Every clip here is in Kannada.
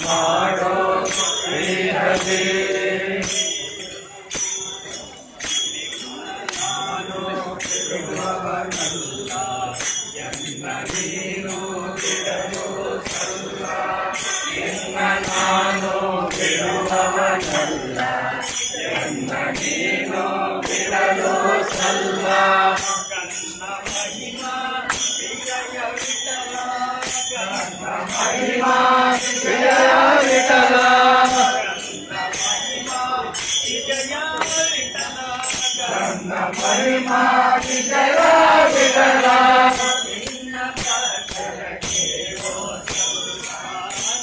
ಮಾಡೋ ಶ್ರೀಹರಿ ನಾನು ಬಿಡುವವನಲ್ಲ ಎನ್ನ ನೀನು ಬಿಡಲು ಸಲ್ಲ ಎನ್ನ ನಾನು ಬಿಡುವವನಲ್ಲ ಎನ್ನ ನೀನು ಬಿಡಲು ಸಲ್ಲ ಮಹಿಮಾ ವಿಜಯ ವಿಠಲ ನನ್ನ ಮಹಿಮಾ ವಿಜಯ ವಿಠಲ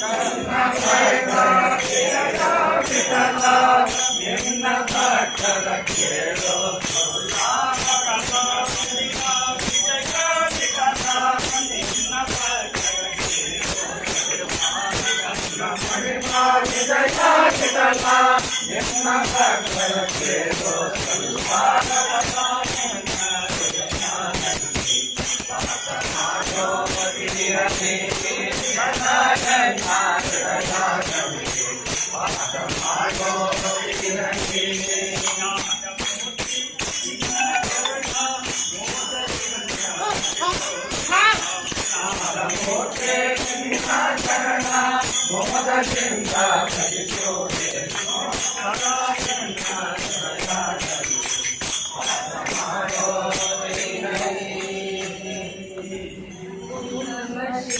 ನನ್ನ ಮಹಿಮಾ ವಿಜಯ ವಿಠಲ ನಿನ್ನ ಭಕ್ತರ ಕೇಳೋ ಮಹಿಮಾ ವಿಜಯ ವಿಠಲ ನಿನ್ನ ಭಕ್ತರ ಕೇಳೋ ಮೋದದಿಂದ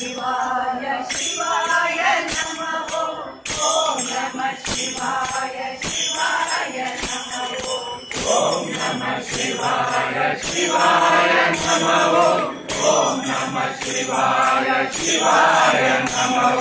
ಶಿವಾಯ ಶಿವಾಯ ನಮಃ ಓಂ ನಮಃ ಶಿವಾಯ ಶಿವಾಯ ನಮಃ ಓಂ ನಮಃ ಶಿವಾಯ ಶಿವಾಯ ನಮಃ ಓಂ ನಮಃ ಶಿವಾಯ ಶಿವಾಯ ನಮಃ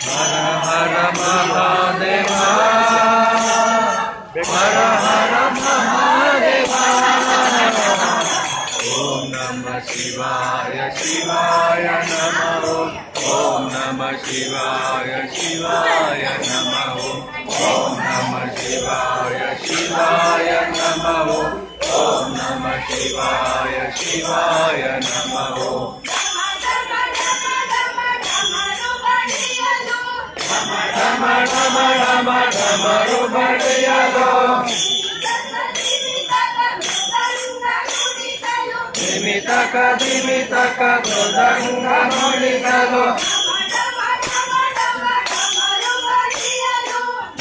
हर हर महादेव हर हर महादेव ओम नमः शिवाय शिवाय नमः ओम नमः शिवाय शिवाय नमः ओम नमः शिवाय शिवाय नमः ओम नमः शिवाय शिवाय नमः ಢಮ ಢಮ ಢಮ ಢಮರು ಬಡಿಯಲು ಧಿಮಿತಕ ಧಿಮಿತಕ ಮೃದಂಗ ನುಡಿಸಲು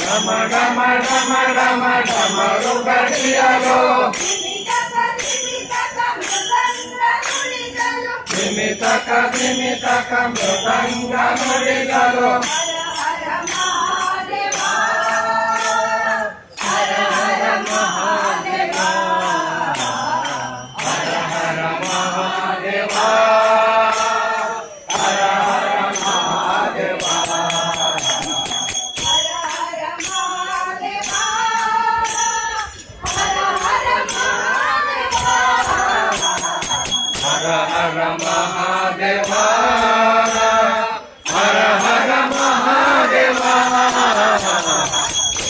ಢಮ ಢಮ ಢಮ ಢಮ ಢಮರು ಬಡಿಯಲು ಧಿಮಿತಕ ಧಿಮಿತಕ ಮೃದಂಗ ನುಡಿಸಲು हर महादेव हर हर महादेव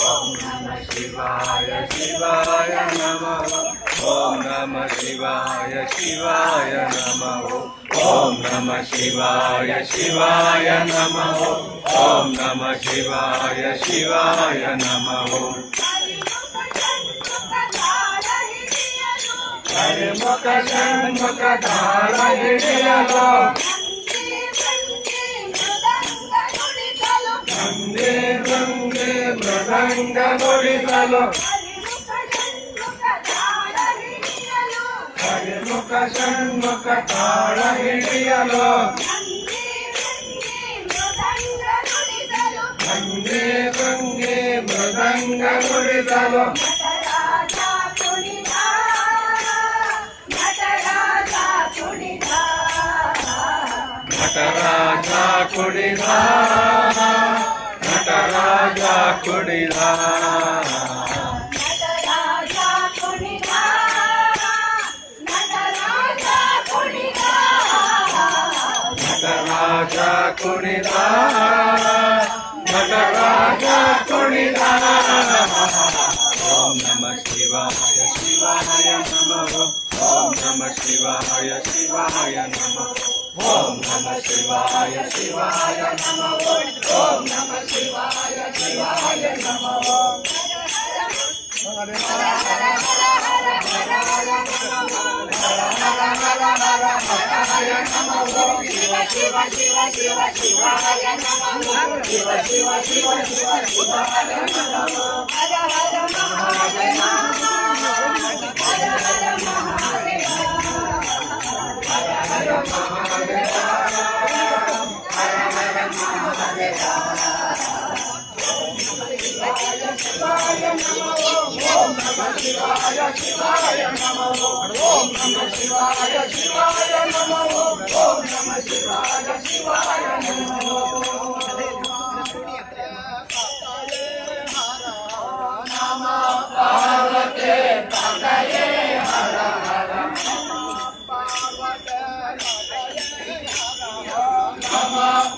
ओम नमः शिवाय शिवाय नमः ओम नमः शिवाय शिवाय नमः ओम नमः शिवाय शिवाय नमः ओम नमः शिवाय शिवाय नमः मुख षण्मुख ताल हिडियलो गंगे गंगे मृदंग नुಡಿಸಲು ಮುಖ ಷಣ್मुख ತಾಳ ಹಿಡಿಯಲು ಗಂಗೆ ಗಂಗೆ ಮೃದಂಗ ನುಡಿಸಲು ನಟರಾಜ ಕುಡಿದ ನಟರಾಜ ಕುಡಿದ ನಟರಾಜ ಕುಣಿದ ಓಂ ನಮಃ ಶಿವಾಯ ಶಿವಾಯ ನಮಃ ಓಂ ನಮಃ ಶಿವಾಯ ಶಿವಾಯ ನಮಃ ಓಂ ನಮಃ ಶಿವಾಯ ಶಿವಾಯ ನಮಃ ಓಂ ನಮಃ ಶಿವಾಯ ಶಿವಾಯ ನಮಃ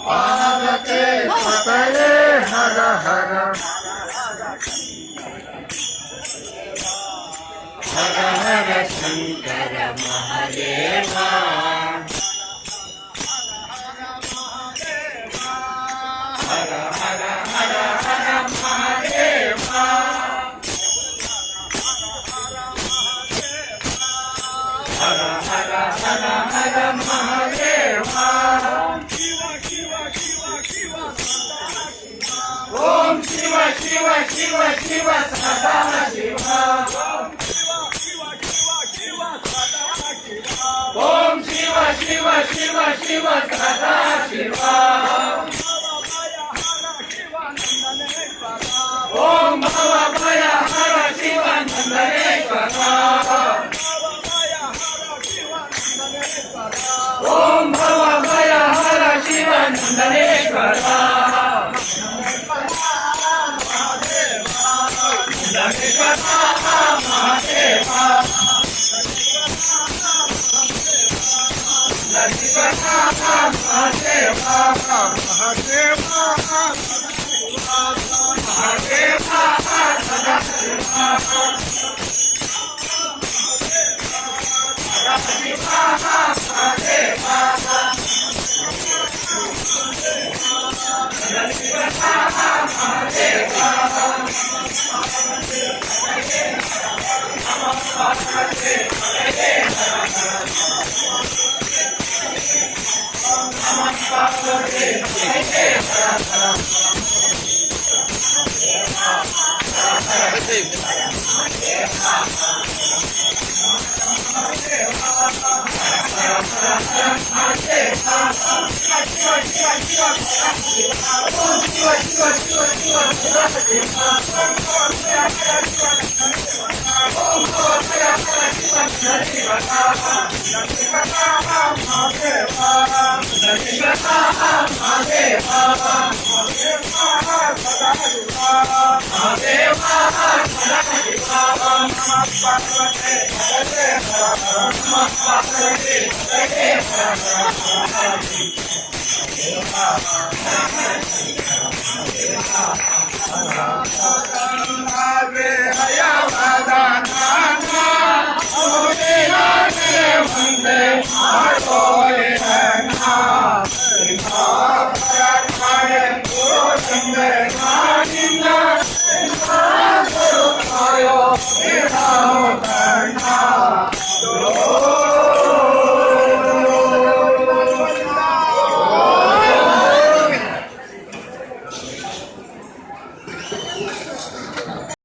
ಪಾರ್ವತಿ ಪತಯೇ ಹರ ಹರ ಹರ ಹರ ಶಂಕರ ಮಹಾದೇವ ಹರ ಹರ ಹರ ಹರ ಮಹಾದೇವ ಹರ ಹರ ಹರ ಹರ ಮಹಾದೇವ ಓಂ ಶಿವ ಶಿವ ಶಿವ ಶಿವ ಸದಾ ಶಿವ ಓಂ ಶಿವ ಶಿವ ಶಿವ ಶಿವ ಸದಾ ಶಿವ ಓಂ ಭವ ಭಯ ಹರ ಶಿವ ನಂದನೇಶ್ವರ ಓಂ ಭವ ಭಯ ಹರ ಶಿವ ನಂದನೇಶ್ವರ